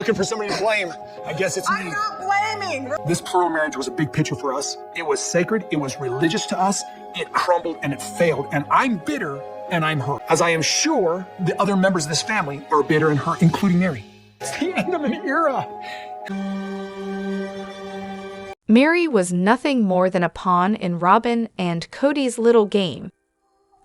Looking for somebody to blame. I guess it's me. I'm not blaming. This plural marriage was a big picture for us. It was sacred. It was religious to us. It crumbled and it failed. And I'm bitter and I'm hurt. As I am sure the other members of this family are bitter and hurt, including Meri. It's the end of an era. Meri was nothing more than a pawn in Robyn and Kody's little game.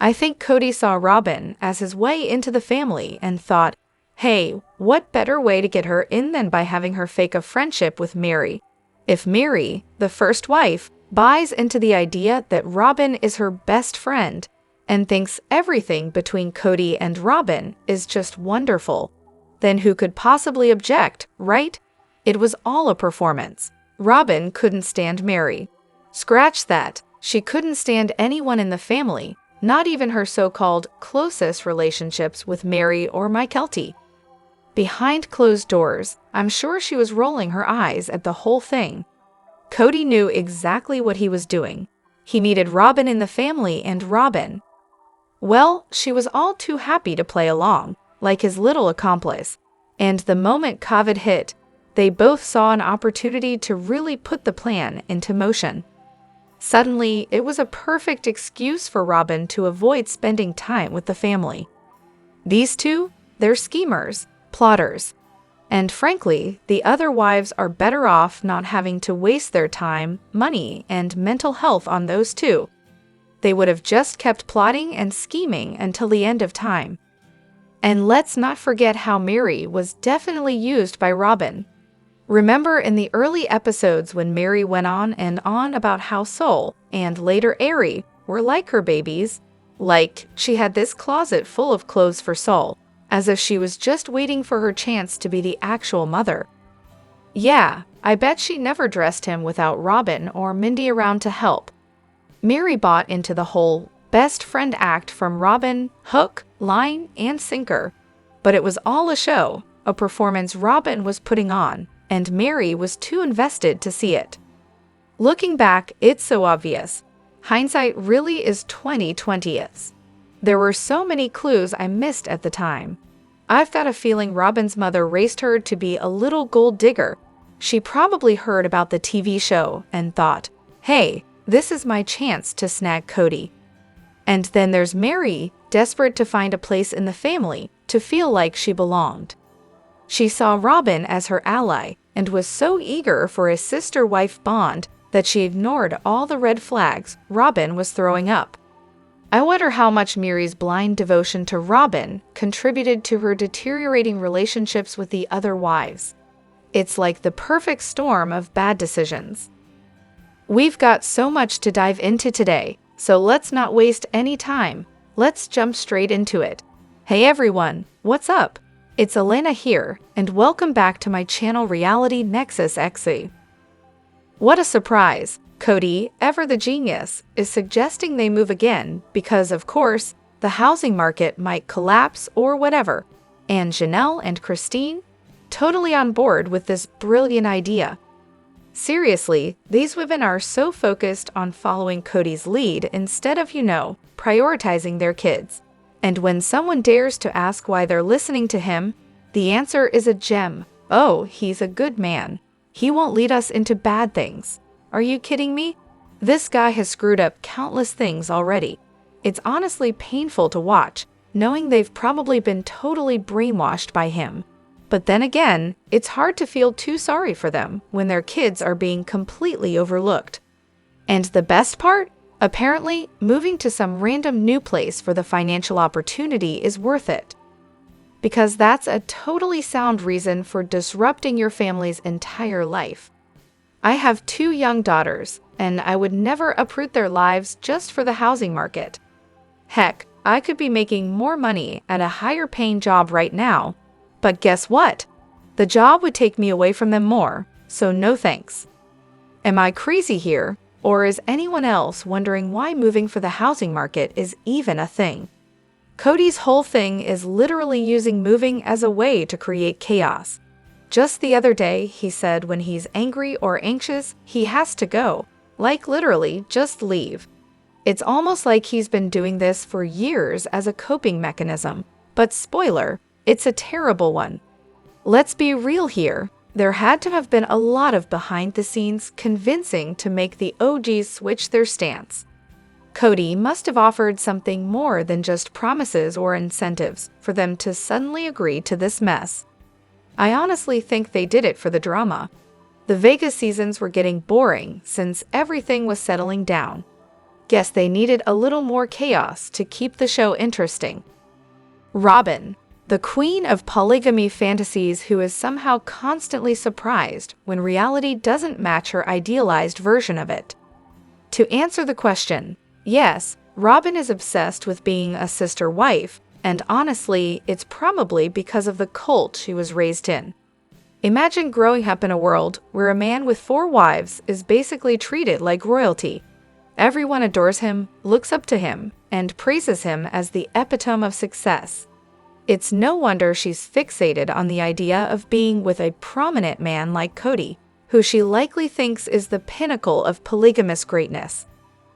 I think Kody saw Robyn as his way into the family and thought, hey, what better way to get her in than by having her fake a friendship with Meri? If Meri, the first wife, buys into the idea that Robyn is her best friend and thinks everything between Kody and Robyn is just wonderful, then who could possibly object, right? It was all a performance. Robyn couldn't stand Meri. Scratch that. She couldn't stand anyone in the family, not even her so-called closest relationships with Meri or Mykelti. Behind closed doors, I'm sure she was rolling her eyes at the whole thing. Kody knew exactly what he was doing. He needed Robyn in the family and Robyn. Well, she was all too happy to play along, like his little accomplice. And the moment COVID hit, they both saw an opportunity to really put the plan into motion. Suddenly, it was a perfect excuse for Robyn to avoid spending time with the family. These two, they're schemers, plotters. And frankly, the other wives are better off not having to waste their time, money, and mental health on those two. They would have just kept plotting and scheming until the end of time. And let's not forget how Meri was definitely used by Robyn. Remember in the early episodes when Meri went on and on about how Sol and later Eri were like her babies? Like, she had this closet full of clothes for Sol, as if she was just waiting for her chance to be the actual mother. Yeah, I bet she never dressed him without Robyn or Mindy around to help. Meri bought into the whole best friend act from Robyn, hook, line, and sinker. But it was all a show, a performance Robyn was putting on, and Meri was too invested to see it. Looking back, it's so obvious. Hindsight really is 20/20ths. There were so many clues I missed at the time. I've got a feeling Robyn's mother raised her to be a little gold digger. She probably heard about the TV show and thought, hey, this is my chance to snag Kody. And then there's Meri, desperate to find a place in the family, to feel like she belonged. She saw Robyn as her ally and was so eager for a sister-wife bond that she ignored all the red flags Robyn was throwing up. I wonder how much Meri's blind devotion to Robyn contributed to her deteriorating relationships with the other wives. It's like the perfect storm of bad decisions. We've got so much to dive into today, so let's not waste any time. Let's jump straight into it. Hey everyone, what's up? It's Elena here, and welcome back to my channel Reality Nexus X. What a surprise! Kody, ever the genius, is suggesting they move again because, of course, the housing market might collapse or whatever. And Janelle and Christine? Totally on board with this brilliant idea. Seriously, these women are so focused on following Kody's lead instead of, prioritizing their kids. And when someone dares to ask why they're listening to him, the answer is a gem. Oh, he's a good man. He won't lead us into bad things. Are you kidding me? This guy has screwed up countless things already. It's honestly painful to watch, knowing they've probably been totally brainwashed by him. But then again, it's hard to feel too sorry for them when their kids are being completely overlooked. And the best part? Apparently, moving to some random new place for the financial opportunity is worth it. Because that's a totally sound reason for disrupting your family's entire life. I have 2 young daughters, and I would never uproot their lives just for the housing market. Heck, I could be making more money at a higher paying job right now, but guess what? The job would take me away from them more, so no thanks. Am I crazy here, or is anyone else wondering why moving for the housing market is even a thing? Kody's whole thing is literally using moving as a way to create chaos. Just the other day, he said when he's angry or anxious, he has to go. Like literally, just leave. It's almost like he's been doing this for years as a coping mechanism. But spoiler, it's a terrible one. Let's be real here. There had to have been a lot of behind-the-scenes convincing to make the OGs switch their stance. Kody must have offered something more than just promises or incentives for them to suddenly agree to this mess. I honestly think they did it for the drama. The Vegas seasons were getting boring since everything was settling down. Guess they needed a little more chaos to keep the show interesting. Robyn, the queen of polygamy fantasies who is somehow constantly surprised when reality doesn't match her idealized version of it. To answer the question, yes, Robyn is obsessed with being a sister wife, and honestly, it's probably because of the cult she was raised in. Imagine growing up in a world where a man with 4 wives is basically treated like royalty. Everyone adores him, looks up to him, and praises him as the epitome of success. It's no wonder she's fixated on the idea of being with a prominent man like Kody, who she likely thinks is the pinnacle of polygamous greatness.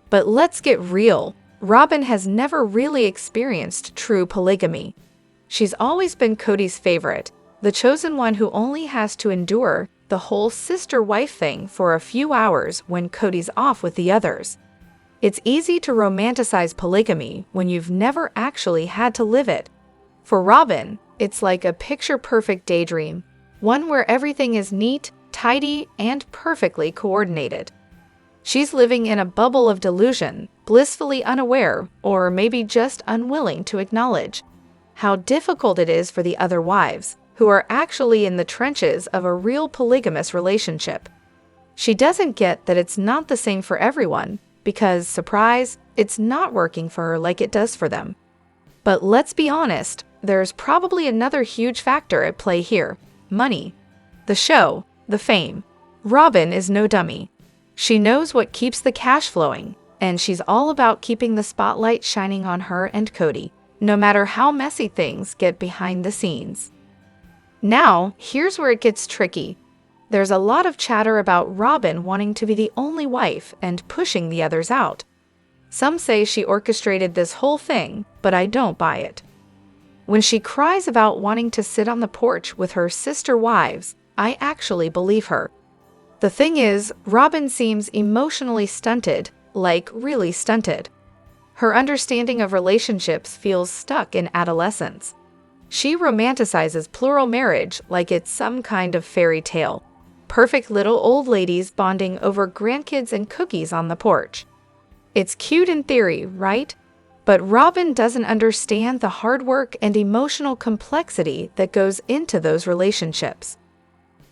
But let's get real. Robyn has never really experienced true polygamy. She's always been Kody's favorite, the chosen one who only has to endure the whole sister-wife thing for a few hours when Kody's off with the others. It's easy to romanticize polygamy when you've never actually had to live it. For Robyn, it's like a picture-perfect daydream, one where everything is neat, tidy, and perfectly coordinated. She's living in a bubble of delusion, blissfully unaware, or maybe just unwilling to acknowledge how difficult it is for the other wives, who are actually in the trenches of a real polygamous relationship. She doesn't get that it's not the same for everyone, because, surprise, it's not working for her like it does for them. But let's be honest, there's probably another huge factor at play here: money. The show, the fame. Robyn is no dummy. She knows what keeps the cash flowing, and she's all about keeping the spotlight shining on her and Kody, no matter how messy things get behind the scenes. Now, here's where it gets tricky. There's a lot of chatter about Robyn wanting to be the only wife and pushing the others out. Some say she orchestrated this whole thing, but I don't buy it. When she cries about wanting to sit on the porch with her sister wives, I actually believe her. The thing is, Robyn seems emotionally stunted, like really stunted. Her understanding of relationships feels stuck in adolescence. She romanticizes plural marriage like it's some kind of fairy tale. Perfect little old ladies bonding over grandkids and cookies on the porch. It's cute in theory, right? But Robyn doesn't understand the hard work and emotional complexity that goes into those relationships.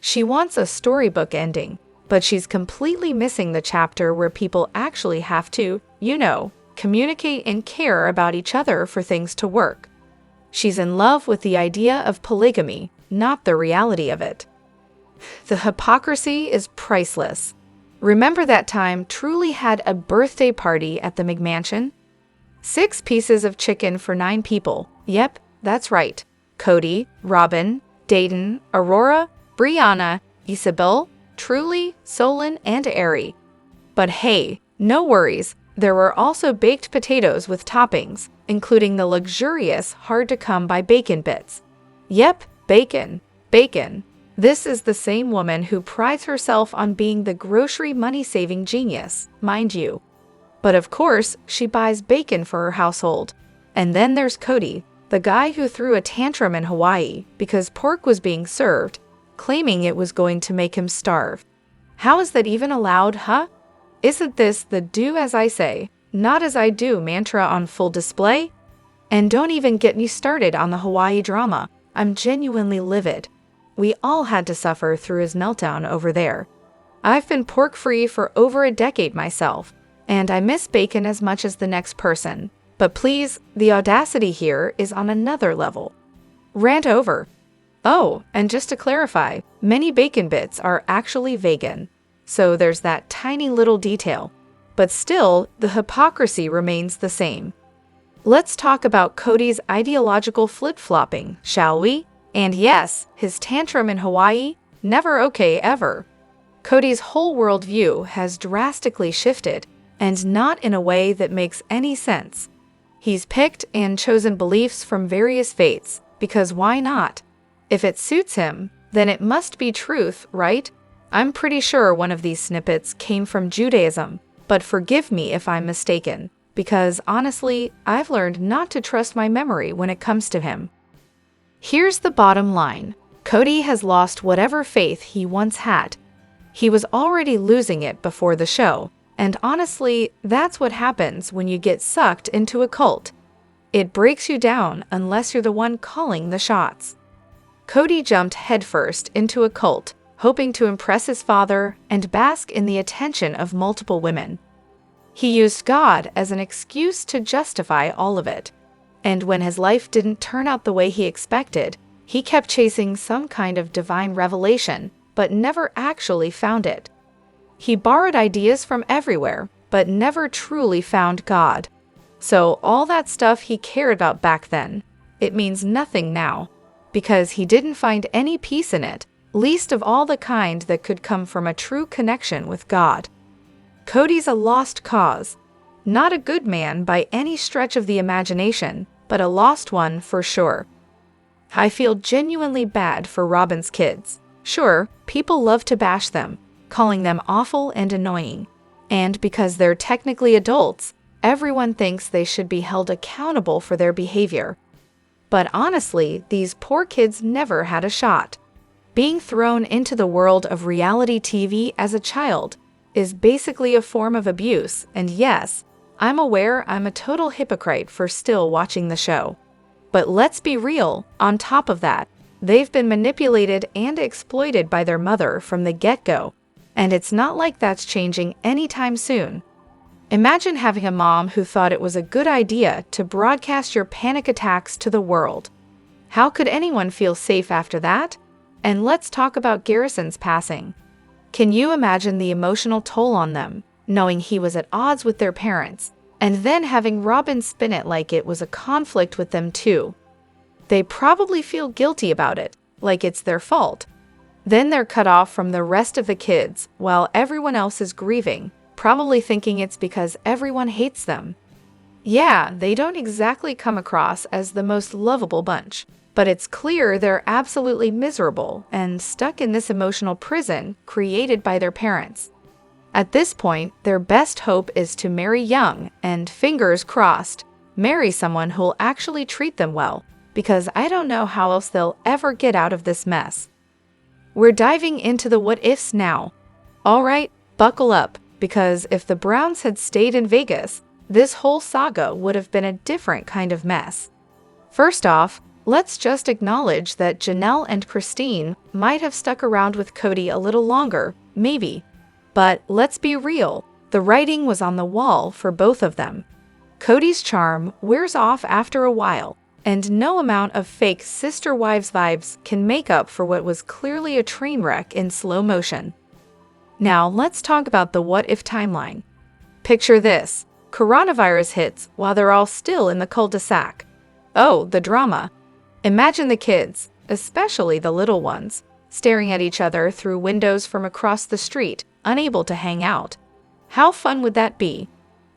She wants a storybook ending, but she's completely missing the chapter where people actually have to, communicate and care about each other for things to work. She's in love with the idea of polygamy, not the reality of it. The hypocrisy is priceless. Remember that time Truly had a birthday party at the McMansion? 6 pieces of chicken for 9 people. Yep, that's right. Kody, Robyn, Dayton, Aurora, Brianna, Isabel, Truly, Solon, and Eri. But hey, no worries. There were also baked potatoes with toppings, including the luxurious, hard-to-come-by bacon bits. Yep, bacon. Bacon. This is the same woman who prides herself on being the grocery money-saving genius, mind you. But of course, she buys bacon for her household. And then there's Kody, the guy who threw a tantrum in Hawaii because pork was being served, claiming it was going to make him starve. How is that even allowed, huh? Isn't this the do as I say, not as I do mantra on full display? And don't even get me started on the Hawaii drama. I'm genuinely livid. We all had to suffer through his meltdown over there. I've been pork-free for over a decade myself, and I miss bacon as much as the next person. But please, the audacity here is on another level. Rant over. Oh, and just to clarify, many bacon bits are actually vegan. So there's that tiny little detail. But still, the hypocrisy remains the same. Let's talk about Kody's ideological flip-flopping, shall we? And yes, his tantrum in Hawaii, never okay ever. Kody's whole worldview has drastically shifted, and not in a way that makes any sense. He's picked and chosen beliefs from various faiths, because why not? If it suits him, then it must be truth, right? I'm pretty sure one of these snippets came from Judaism, but forgive me if I'm mistaken, because honestly, I've learned not to trust my memory when it comes to him. Here's the bottom line. Kody has lost whatever faith he once had. He was already losing it before the show, and honestly, that's what happens when you get sucked into a cult. It breaks you down unless you're the one calling the shots. Kody jumped headfirst into a cult, hoping to impress his father and bask in the attention of multiple women. He used God as an excuse to justify all of it. And when his life didn't turn out the way he expected, he kept chasing some kind of divine revelation, but never actually found it. He borrowed ideas from everywhere, but never truly found God. So all that stuff he cared about back then, it means nothing now, because he didn't find any peace in it, least of all the kind that could come from a true connection with God. Kody's a lost cause. Not a good man by any stretch of the imagination, but a lost one for sure. I feel genuinely bad for Robyn's kids. Sure, people love to bash them, calling them awful and annoying. And because they're technically adults, everyone thinks they should be held accountable for their behavior. But honestly, these poor kids never had a shot. Being thrown into the world of reality TV as a child is basically a form of abuse, and yes, I'm aware I'm a total hypocrite for still watching the show. But let's be real, on top of that, they've been manipulated and exploited by their mother from the get-go, and it's not like that's changing anytime soon. Imagine having a mom who thought it was a good idea to broadcast your panic attacks to the world. How could anyone feel safe after that? And let's talk about Garrison's passing. Can you imagine the emotional toll on them, knowing he was at odds with their parents, and then having Robyn spin it like it was a conflict with them too? They probably feel guilty about it, like it's their fault. Then they're cut off from the rest of the kids while everyone else is grieving, probably thinking it's because everyone hates them. Yeah, they don't exactly come across as the most lovable bunch, but it's clear they're absolutely miserable and stuck in this emotional prison created by their parents. At this point, their best hope is to marry young and, fingers crossed, marry someone who'll actually treat them well, because I don't know how else they'll ever get out of this mess. We're diving into the what-ifs now. All right, buckle up, because if the Browns had stayed in Vegas, this whole saga would have been a different kind of mess. First off, let's just acknowledge that Janelle and Christine might have stuck around with Kody a little longer, maybe. But let's be real, the writing was on the wall for both of them. Kody's charm wears off after a while, and no amount of fake sister wives vibes can make up for what was clearly a train wreck in slow motion. Now let's talk about the what-if timeline. Picture this. Coronavirus hits while they're all still in the cul-de-sac. Oh, the drama. Imagine the kids, especially the little ones, staring at each other through windows from across the street, unable to hang out. How fun would that be?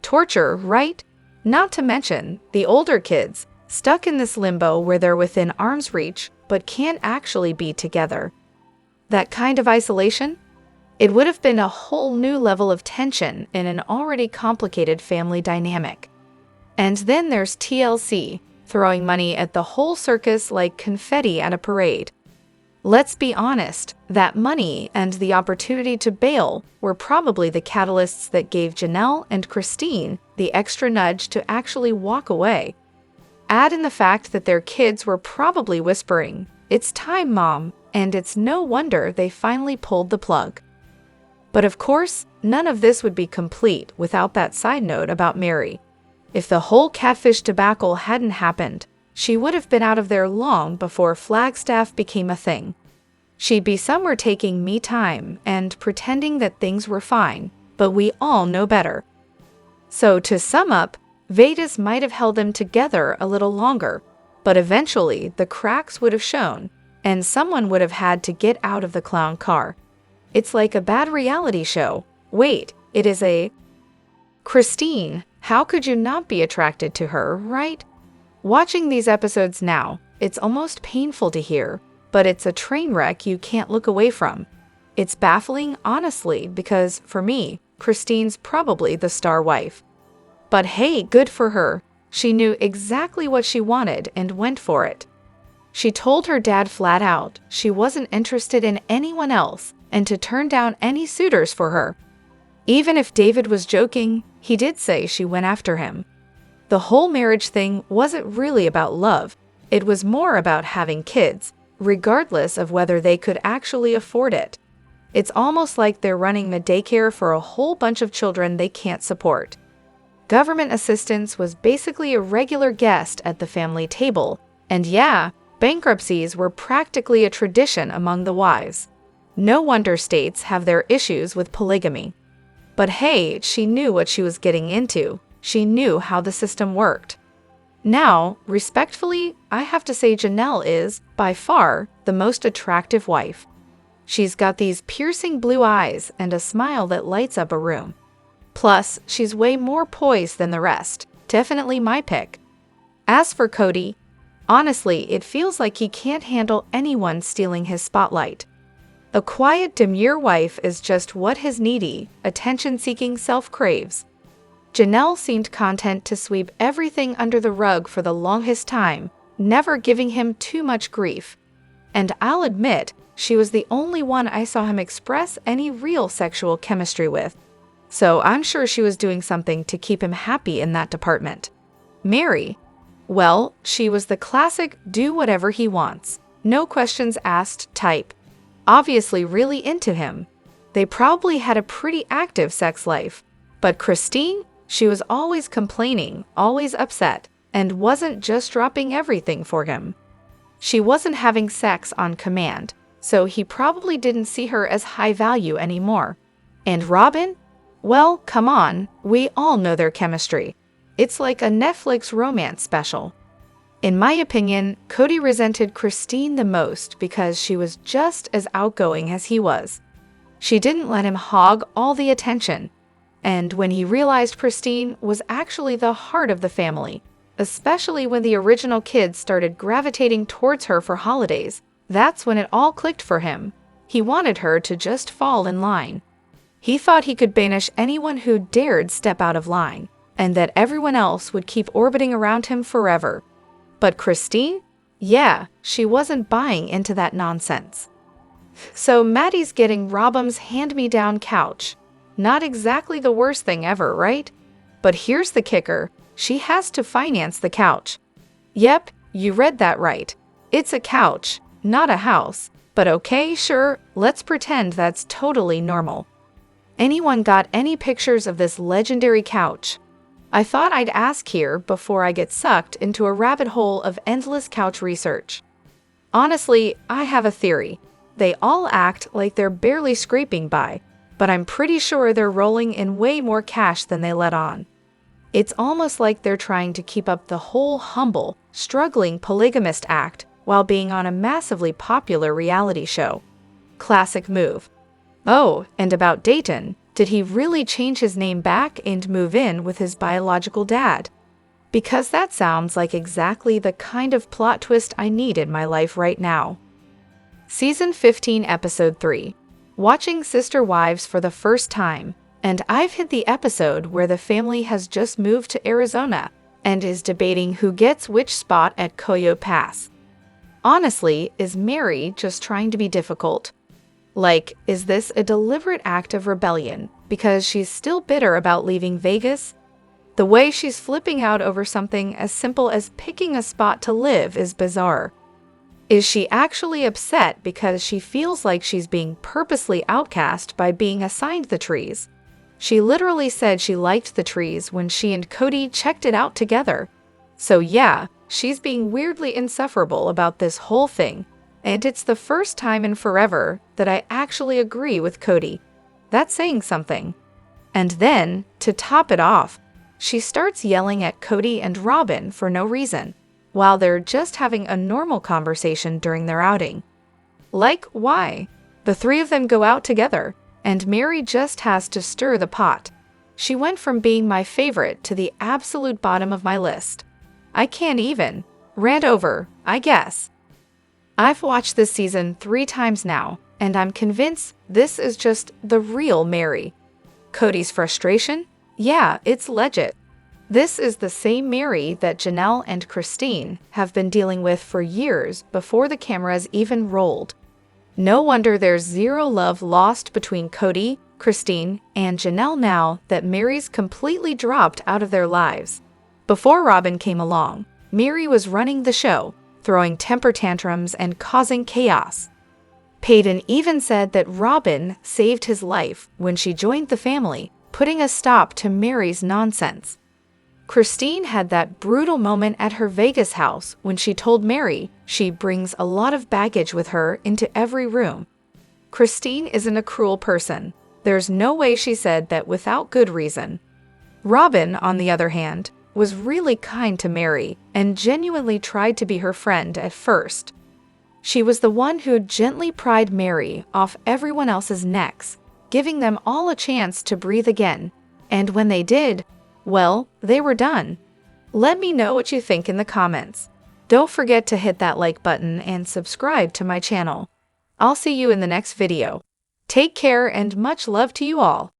Torture, right? Not to mention the older kids, stuck in this limbo where they're within arm's reach but can't actually be together. That kind of isolation? It would have been a whole new level of tension in an already complicated family dynamic. And then there's TLC, throwing money at the whole circus like confetti at a parade. Let's be honest, that money and the opportunity to bail were probably the catalysts that gave Janelle and Christine the extra nudge to actually walk away. Add in the fact that their kids were probably whispering, "It's time, Mom," and it's no wonder they finally pulled the plug. But of course, none of this would be complete without that side note about Meri. If the whole catfish debacle hadn't happened, she would have been out of there long before Flagstaff became a thing. She'd be somewhere taking me time and pretending that things were fine, but we all know better. So to sum up, Vegas might have held them together a little longer, but eventually the cracks would have shown, and someone would have had to get out of the clown car. It's like a bad reality show. Wait, it is a... Christine, how could you not be attracted to her, right? Watching these episodes now, it's almost painful to hear, but it's a train wreck you can't look away from. It's baffling, honestly, because for me, Christine's probably the star wife. But hey, good for her. She knew exactly what she wanted and went for it. She told her dad flat out she wasn't interested in anyone else and to turn down any suitors for her. Even if David was joking, he did say she went after him. The whole marriage thing wasn't really about love. It was more about having kids, regardless of whether they could actually afford it. It's almost like they're running a daycare for a whole bunch of children they can't support. Government assistance was basically a regular guest at the family table, and yeah, bankruptcies were practically a tradition among the wives. No wonder states have their issues with polygamy. But hey, she knew what she was getting into. She knew how the system worked. Now, respectfully, I have to say Janelle is, by far, the most attractive wife. She's got these piercing blue eyes and a smile that lights up a room. Plus, she's way more poised than the rest. Definitely my pick. As for Kody, honestly, it feels like he can't handle anyone stealing his spotlight. A quiet, demure wife is just what his needy, attention-seeking self craves. Janelle seemed content to sweep everything under the rug for the longest time, never giving him too much grief. And I'll admit, she was the only one I saw him express any real sexual chemistry with. So I'm sure she was doing something to keep him happy in that department. Meri, well, she was the classic do whatever he wants, no questions asked type. Obviously really into him. They probably had a pretty active sex life. But Christine, she was always complaining, always upset, and wasn't just dropping everything for him. She wasn't having sex on command, so he probably didn't see her as high value anymore. And Robyn? Well, come on, we all know their chemistry. It's like a Netflix romance special. In my opinion, Kody resented Christine the most because she was just as outgoing as he was. She didn't let him hog all the attention. And when he realized Christine was actually the heart of the family, especially when the original kids started gravitating towards her for holidays, that's when it all clicked for him. He wanted her to just fall in line. He thought he could banish anyone who dared step out of line, and that everyone else would keep orbiting around him forever. But Christine? Yeah, she wasn't buying into that nonsense. So Maddie's getting Robyn's hand-me-down couch. Not exactly the worst thing ever, right? But here's the kicker. She has to finance the couch. Yep, you read that right. It's a couch, not a house. But okay, sure, let's pretend that's totally normal. Anyone got any pictures of this legendary couch? I thought I'd ask here before I get sucked into a rabbit hole of endless couch research. Honestly, I have a theory. They all act like they're barely scraping by, but I'm pretty sure they're rolling in way more cash than they let on. It's almost like they're trying to keep up the whole humble, struggling polygamist act while being on a massively popular reality show. Classic move. Oh, and about Dayton, did he really change his name back and move in with his biological dad? Because that sounds like exactly the kind of plot twist I need in my life right now. Season 15, Episode 3. Watching Sister Wives for the first time, and I've hit the episode where the family has just moved to Arizona and is debating who gets which spot at Coyote Pass. Honestly, is Meri just trying to be difficult? Like, is this a deliberate act of rebellion because she's still bitter about leaving Vegas? The way she's flipping out over something as simple as picking a spot to live is bizarre. Is she actually upset because she feels like she's being purposely outcast by being assigned the trees? She literally said she liked the trees when she and Kody checked it out together. So yeah, she's being weirdly insufferable about this whole thing. And it's the first time in forever that I actually agree with Kody. That's saying something. And then, to top it off, she starts yelling at Kody and Robyn for no reason, while they're just having a normal conversation during their outing. Like, why? The three of them go out together, and Meri just has to stir the pot. She went from being my favorite to the absolute bottom of my list. I can't even. Rant over, I guess. I've watched this season 3 times now, and I'm convinced this is just the real Meri. Kody's frustration? Yeah, it's legit. This is the same Meri that Janelle and Christine have been dealing with for years before the cameras even rolled. No wonder there's zero love lost between Kody, Christine, and Janelle now that Meri's completely dropped out of their lives. Before Robyn came along, Meri was running the show, throwing temper tantrums and causing chaos. Paden even said that Robyn saved his life when she joined the family, putting a stop to Meri's nonsense. Christine had that brutal moment at her Vegas house when she told Meri she brings a lot of baggage with her into every room. Christine isn't a cruel person. There's no way she said that without good reason. Robyn, on the other hand, was really kind to Meri and genuinely tried to be her friend at first. She was the one who gently pried Meri off everyone else's necks, giving them all a chance to breathe again. And when they did, well, they were done. Let me know what you think in the comments. Don't forget to hit that like button and subscribe to my channel. I'll see you in the next video. Take care and much love to you all.